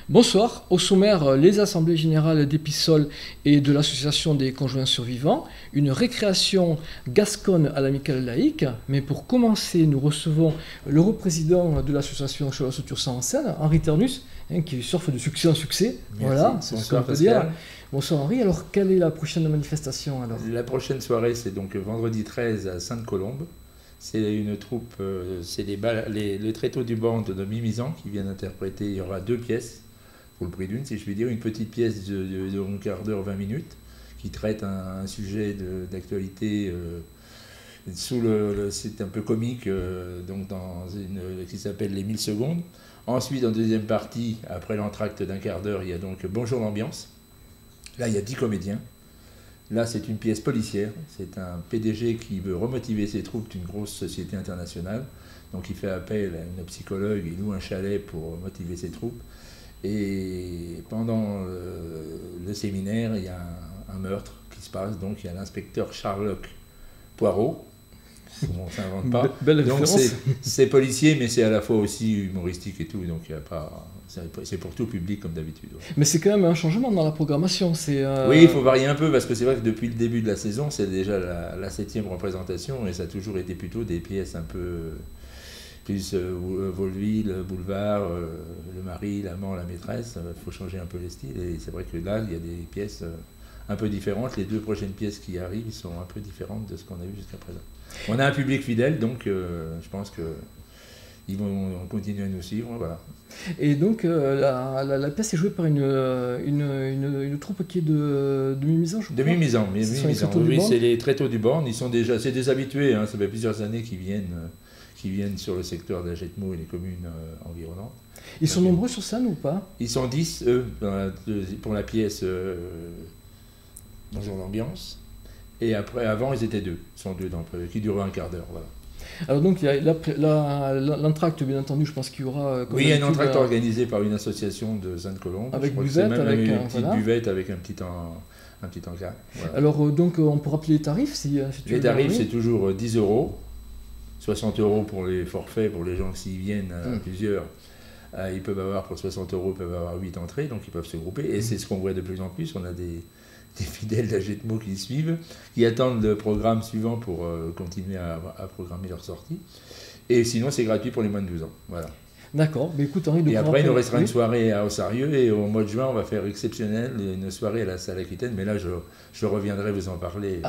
Bonsoir, au sommaire, les assemblées générales d'Épisole et de l'association des conjoints survivants, une récréation gasconne à l'amicale laïque, mais pour commencer, nous recevons le représident de l'association Cholas-Tursan en Seine, Henri Ternus, qui surfe de succès en succès. Merci. Voilà, c'est ce qu'on peut dire. Bonsoir Henri, alors quelle est la prochaine manifestation alors? La prochaine soirée, c'est donc vendredi 13 à Sainte-Colombe. C'est une troupe, c'est les tréteaux du band de Mimizan qui viennent interpréter. Il y aura 2 pièces, pour le prix d'une, si je puis dire. Une petite pièce de un quart d'heure, 20 minutes, qui traite un sujet d'actualité c'est un peu comique, donc qui s'appelle Les 1000 secondes. Ensuite, en deuxième partie, après l'entracte d'un quart d'heure, il y a donc Bonjour l'ambiance. Là, il y a 10 comédiens. Là, c'est une pièce policière. C'est un PDG qui veut remotiver ses troupes d'une grosse société internationale. Donc, il fait appel à une psychologue, il loue un chalet pour motiver ses troupes. Et pendant le séminaire, il y a un meurtre qui se passe. Donc, il y a l'inspecteur Sherlock Poirot. On ne s'invente pas. Belle donc, référence. c'est policier, mais c'est à la fois aussi humoristique et tout. Donc, il y a pas... C'est pour tout public comme d'habitude. Mais c'est quand même un changement dans la programmation. Oui, il faut varier un peu parce que c'est vrai que depuis le début de la saison, c'est déjà la 7e représentation et ça a toujours été plutôt des pièces un peu plus vaudeville, boulevard, le mari, l'amant, la maîtresse. Il faut changer un peu les styles et c'est vrai que là, il y a des pièces un peu différentes. Les 2 prochaines pièces qui arrivent sont un peu différentes de ce qu'on a vu jusqu'à présent. On a un public fidèle, donc je pense que ils vont continuer à nous suivre, voilà. Et donc la pièce est jouée par une troupe qui est de Mimizan, je crois. De Mimizan, oui, c'est les tréteaux du Born. Ils sont déjà, c'est des habitués, hein, ça fait plusieurs années qu'ils viennent sur le secteur d'Agetmo et les communes environnantes. Ils sont nombreux sur scène ou pas? Ils sont 10, eux, pour la pièce Bonjour l'ambiance. Et après, avant, ils étaient 2. Ils sont 2 d'entre eux, qui durent un quart d'heure, voilà. Alors donc, il y a l'entracte, bien entendu, je pense qu'il y aura... Oui, il y a une entracte organisée par une association de Sainte-Colombe. Avec buvette, avec une petite buvette avec un petit encas. Voilà. Alors donc, on peut rappeler les tarifs si les tarifs, c'est toujours 10 €, 60 € pour les forfaits, pour les gens qui viennent plusieurs. Ils peuvent avoir, pour 60 €, ils peuvent avoir 8 entrées, donc ils peuvent se grouper. Et c'est ce qu'on voit de plus en plus. On a des fidèles d'Agetmo qui suivent, qui attendent le programme suivant pour continuer à programmer leur sortie. Et sinon, c'est gratuit pour les moins de 12 ans. Voilà. D'accord. Mais écoute, Henri, et après, il nous restera une soirée à Ossarieux et au mois de juin, on va faire exceptionnel, une soirée à la salle Aquitaine. Mais là, je reviendrai vous en parler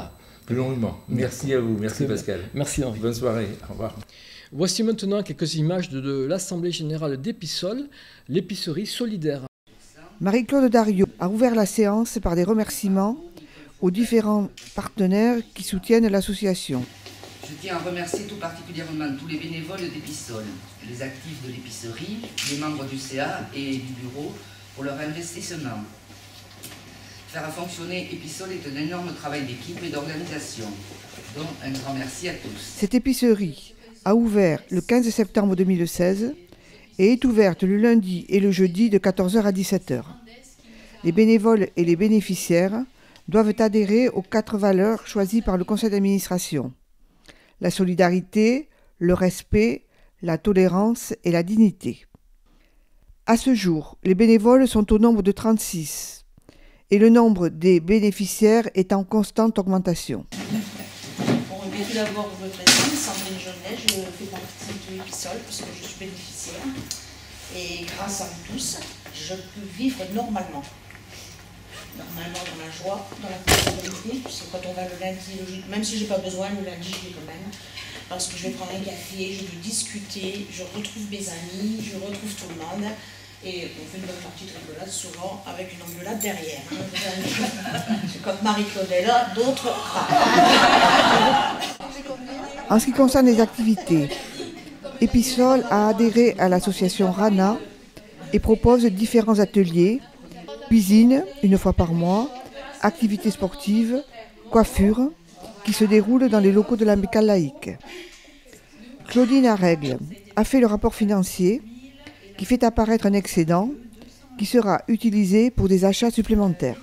plus longuement. Merci à vous. Merci Pascal. Merci Henri. Bonne soirée. Au revoir. Voici maintenant quelques images de l'Assemblée générale d'Épisole, l'épicerie solidaire. Marie-Claude Dariot a ouvert la séance par des remerciements aux différents partenaires qui soutiennent l'association. Je tiens à remercier tout particulièrement tous les bénévoles d'Épisole, les actifs de l'épicerie, les membres du CA et du bureau pour leur investissement. Faire fonctionner Épisole est un énorme travail d'équipe et d'organisation, donc un grand merci à tous. Cette épicerie a ouvert le 15 septembre 2016 et est ouverte le lundi et le jeudi de 14 h à 17 h. Les bénévoles et les bénéficiaires doivent adhérer aux 4 valeurs choisies par le conseil d'administration: la solidarité, le respect, la tolérance et la dignité. À ce jour, les bénévoles sont au nombre de 36 et le nombre des bénéficiaires est en constante augmentation. Tout d'abord, je me présente, Sandrine Jeunet, je fais partie de Épisole puisque je suis bénéficiaire. Et grâce à vous tous, je peux vivre normalement. Normalement dans la joie, dans la prospérité, puisque quand on va le lundi, même si je n'ai pas besoin, le lundi je vais quand même. Parce que je vais prendre un café, je vais discuter, je retrouve mes amis, je retrouve tout le monde. Et on fait une bonne partie de rigolade, souvent avec une engueulade derrière. Quand Marie-Claude est là, d'autres... En ce qui concerne les activités, Épisole a adhéré à l'association RANA et propose différents ateliers, cuisine, une fois par mois, activités sportives, coiffure, qui se déroulent dans les locaux de l'amicale laïque. Claudine Arègle a fait le rapport financier qui fait apparaître un excédent qui sera utilisé pour des achats supplémentaires.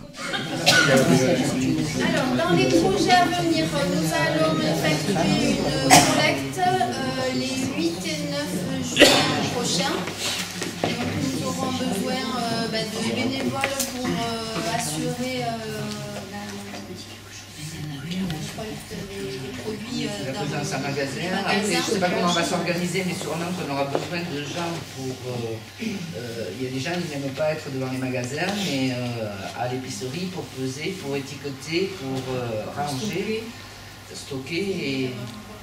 Alors, dans les projets à venir, nous allons effectuer une collecte les 8 et 9 juin prochains. Donc, nous aurons besoin de bénévoles pour assurer la collecte des produits la dans présence à magasin. magasin. Après, je ne sais pas comment on va s'organiser, mais sûrement qu'on aura besoin de gens pour... Il y a des gens qui n'aiment pas être devant les magasins, mais à l'épicerie pour peser, pour étiqueter, pour ranger, stocker et...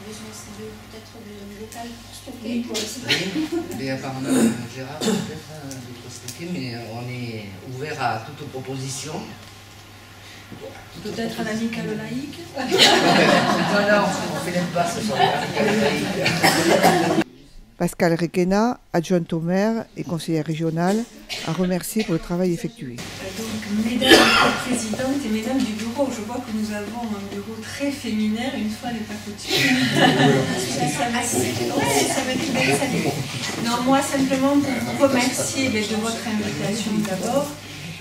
Peut-être de local pour stocker. Oui, et apparemment Gérard peut-être de stocker, mais on est ouvert à toute proposition. Peut-être à l'amicale laïque. Non, on fait l'impasse sur l'amicale laïque. Pascal Requena, adjointe au maire et conseillère régionale, a remercié pour le travail effectué. Donc, mesdames les présidentes et mesdames du bureau, je vois que nous avons un bureau très féminin, une fois n'est pas coutume. Ça va être belle, salut. Non, moi simplement pour vous remercier de votre invitation d'abord,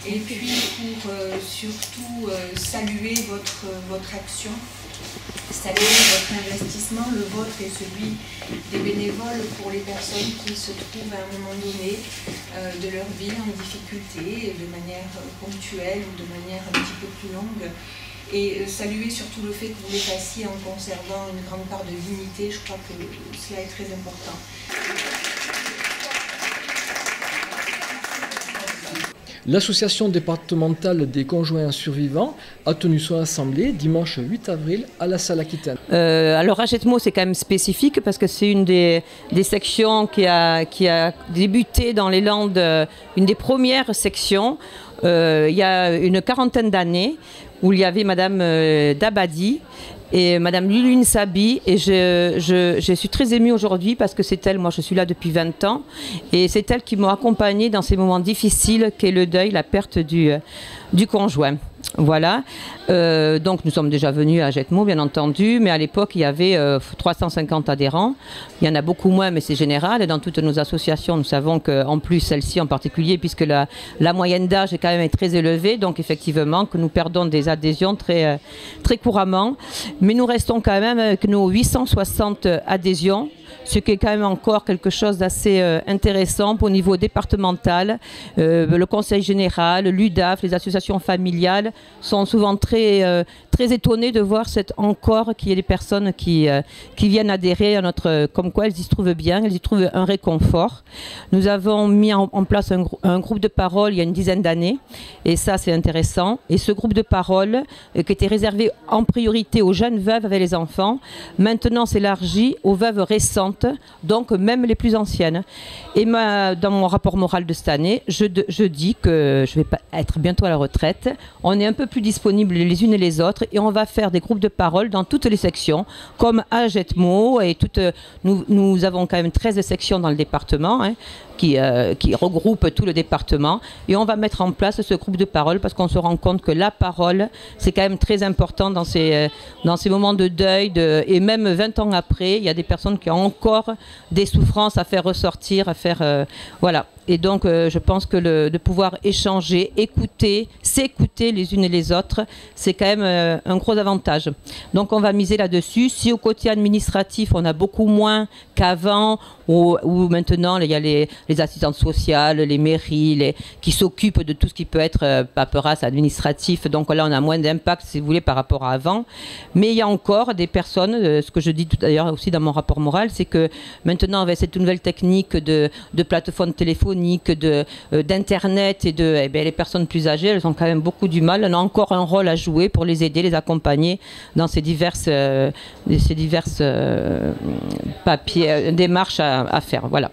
et puis pour surtout saluer votre action. Saluer votre investissement, le vôtre et celui des bénévoles pour les personnes qui se trouvent à un moment donné de leur vie en difficulté, de manière ponctuelle ou de manière un petit peu plus longue. Et saluer surtout le fait que vous les fassiez en conservant une grande part de dignité, je crois que cela est très important. L'association départementale des conjoints survivants a tenu son assemblée dimanche 8 avril à la salle Aquitaine. Alors à Jetmo, c'est quand même spécifique parce que c'est une des sections qui a débuté dans les Landes, une des premières sections il y a une quarantaine d'années où il y avait Madame Dabadi et Madame Lulune Sabi, et je suis très émue aujourd'hui parce que c'est elle, moi je suis là depuis 20 ans, et c'est elle qui m'a accompagnée dans ces moments difficiles qu'est le deuil, la perte du conjoint. Voilà, donc nous sommes déjà venus à Jetmo bien entendu, mais à l'époque il y avait 350 adhérents, il y en a beaucoup moins mais c'est général, et dans toutes nos associations nous savons qu'en plus celle-ci en particulier, puisque la moyenne d'âge est quand même très élevée, donc effectivement que nous perdons des adhésions très, très couramment, mais nous restons quand même avec nos 860 adhésions, ce qui est quand même encore quelque chose d'assez intéressant au niveau départemental. Le conseil général, l'UDAF, les associations familiales sont souvent très étonnés de voir encore qu'il y ait des personnes qui viennent adhérer à notre... Comme quoi elles y se trouvent bien, elles y trouvent un réconfort. Nous avons mis en place un groupe de parole il y a une dizaine d'années, et ça c'est intéressant. Et ce groupe de parole qui était réservé en priorité aux jeunes veuves avec les enfants, maintenant s'élargit aux veuves récentes, donc même les plus anciennes. Et dans mon rapport moral de cette année, je dis que je vais être bientôt à la retraite. On est un peu plus disponibles les unes et les autres, et on va faire des groupes de parole dans toutes les sections, comme à Jetmo, et nous avons quand même 13 sections dans le département, hein, qui regroupe tout le département, et on va mettre en place ce groupe de parole parce qu'on se rend compte que la parole c'est quand même très important dans ces moments de deuil, et même 20 ans après il y a des personnes qui ont encore des souffrances à faire ressortir, voilà. Et donc je pense que de pouvoir échanger, s'écouter les unes et les autres, c'est quand même un gros avantage. Donc on va miser là-dessus. Si au côté administratif on a beaucoup moins qu'avant, où maintenant il y a les assistantes sociales, les mairies, qui s'occupent de tout ce qui peut être paperasse administratif, donc là on a moins d'impact si vous voulez par rapport à avant. Mais il y a encore des personnes, ce que je dis tout d'ailleurs aussi dans mon rapport moral, c'est que maintenant avec cette nouvelle technique de plateforme téléphonique, d'internet, et les personnes plus âgées, elles ont quand même beaucoup du mal. On a encore un rôle à jouer pour les aider, les accompagner dans ces diverses démarches à faire. Voilà.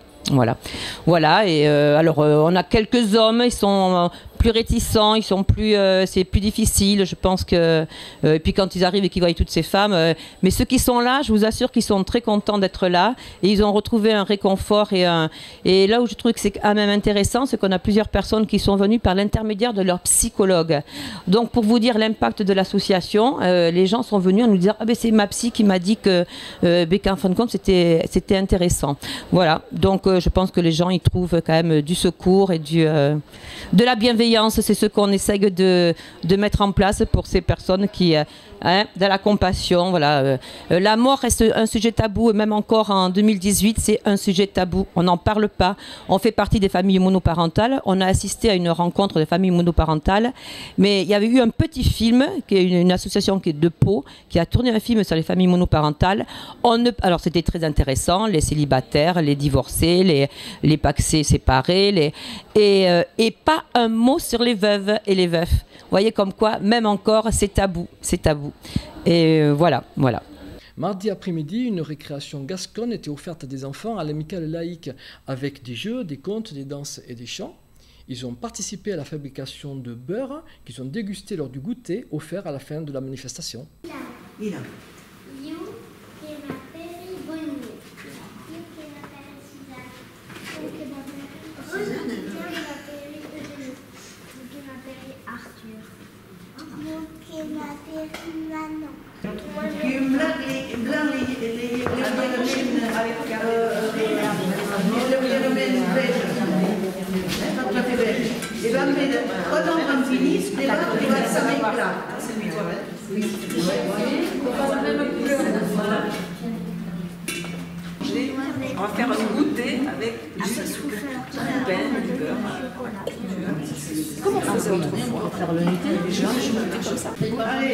Et alors on a quelques hommes, ils sont plus réticents, c'est plus difficile, je pense que et puis quand ils arrivent et qu'ils voient toutes ces femmes, mais ceux qui sont là, je vous assure qu'ils sont très contents d'être là, et ils ont retrouvé un réconfort, et là où je trouve que c'est quand même intéressant, c'est qu'on a plusieurs personnes qui sont venues par l'intermédiaire de leur psychologue. Donc pour vous dire l'impact de l'association, les gens sont venus à nous dire c'est ma psy qui m'a dit que qu'en fin de compte c'était intéressant. Voilà, donc je pense que les gens y trouvent quand même du secours et de la bienveillance. C'est ce qu'on essaye de mettre en place pour ces personnes hein, de la compassion. Voilà. La mort reste un sujet tabou, et même encore en 2018, c'est un sujet tabou. On n'en parle pas. On fait partie des familles monoparentales. On a assisté à une rencontre des familles monoparentales, mais il y avait eu un petit film, qui est une association qui est de Pau, qui a tourné un film sur les familles monoparentales. Alors c'était très intéressant, les célibataires, les divorcés, les pacsés séparés, et pas un mot sur les veuves et les veufs. Vous voyez comme quoi, même encore, c'est tabou, c'est tabou. Et voilà. Mardi après-midi, une récréation gasconne était offerte à des enfants à l'amicale laïque avec des jeux, des contes, des danses et des chants. Ils ont participé à la fabrication de beurre qu'ils ont dégusté lors du goûter offert à la fin de la manifestation. On va faire un goûter avec du pain, du beurre. Comment on faisait autrefois? On va faire le goûter comme ça. Allez,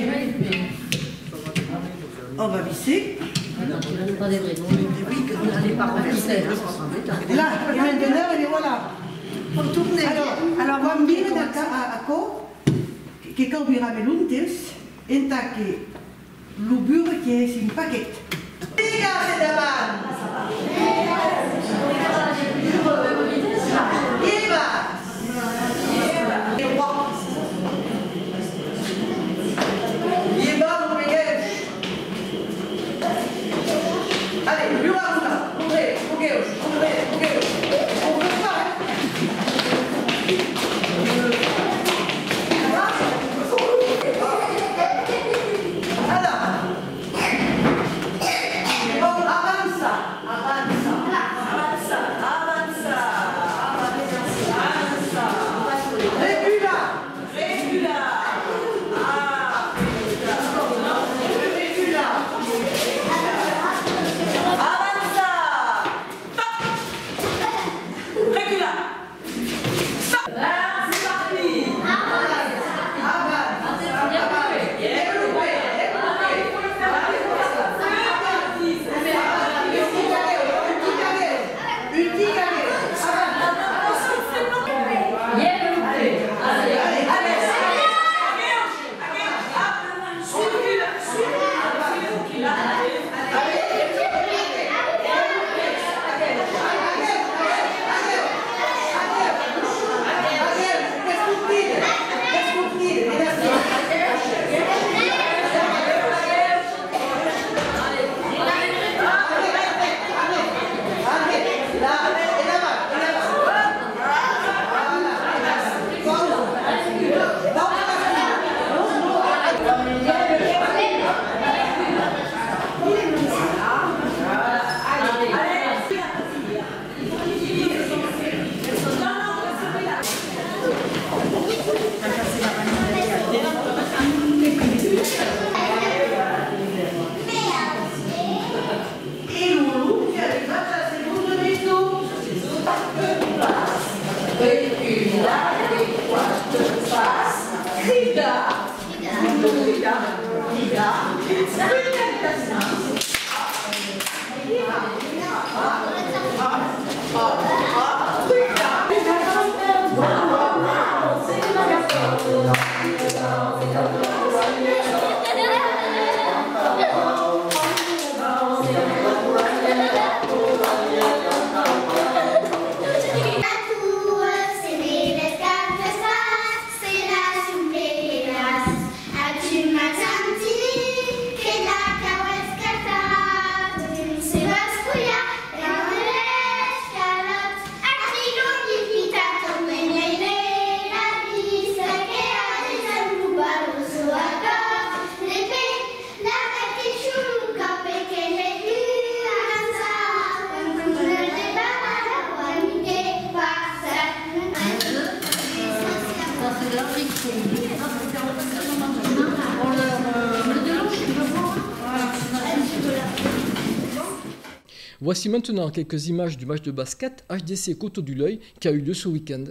on va visser. Là, et maintenant, et voilà. Pour tourner. Alors, bambino a co, che cambierà meluntes, enta che l'ubure che è in paquet. Che la Voici maintenant quelques images du match de basket HDC Coteau du L'Oeil qui a eu lieu ce week-end.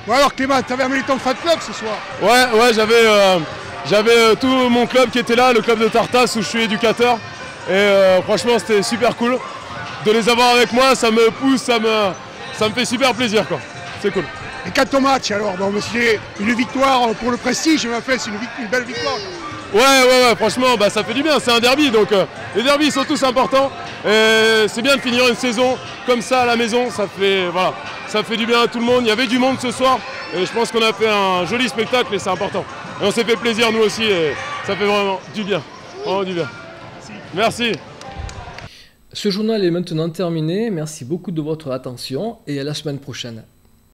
Bon alors Clément, t'avais amené ton fan club ce soir? Ouais, j'avais tout mon club qui était là, le club de Tartas où je suis éducateur. Et franchement c'était super cool. De les avoir avec moi, ça me pousse, ça me fait super plaisir quoi. C'est cool. Et quant au match alors, bon, c'est une victoire pour le prestige, je m'appelle, c'est une belle victoire. Ouais, franchement bah, ça fait du bien, c'est un derby donc les derbys sont tous importants. Et c'est bien de finir une saison comme ça à la maison, ça fait du bien à tout le monde. Il y avait du monde ce soir et je pense qu'on a fait un joli spectacle et c'est important. Et on s'est fait plaisir nous aussi et ça fait vraiment du bien. Vraiment du bien. Merci. Ce journal est maintenant terminé. Merci beaucoup de votre attention et à la semaine prochaine.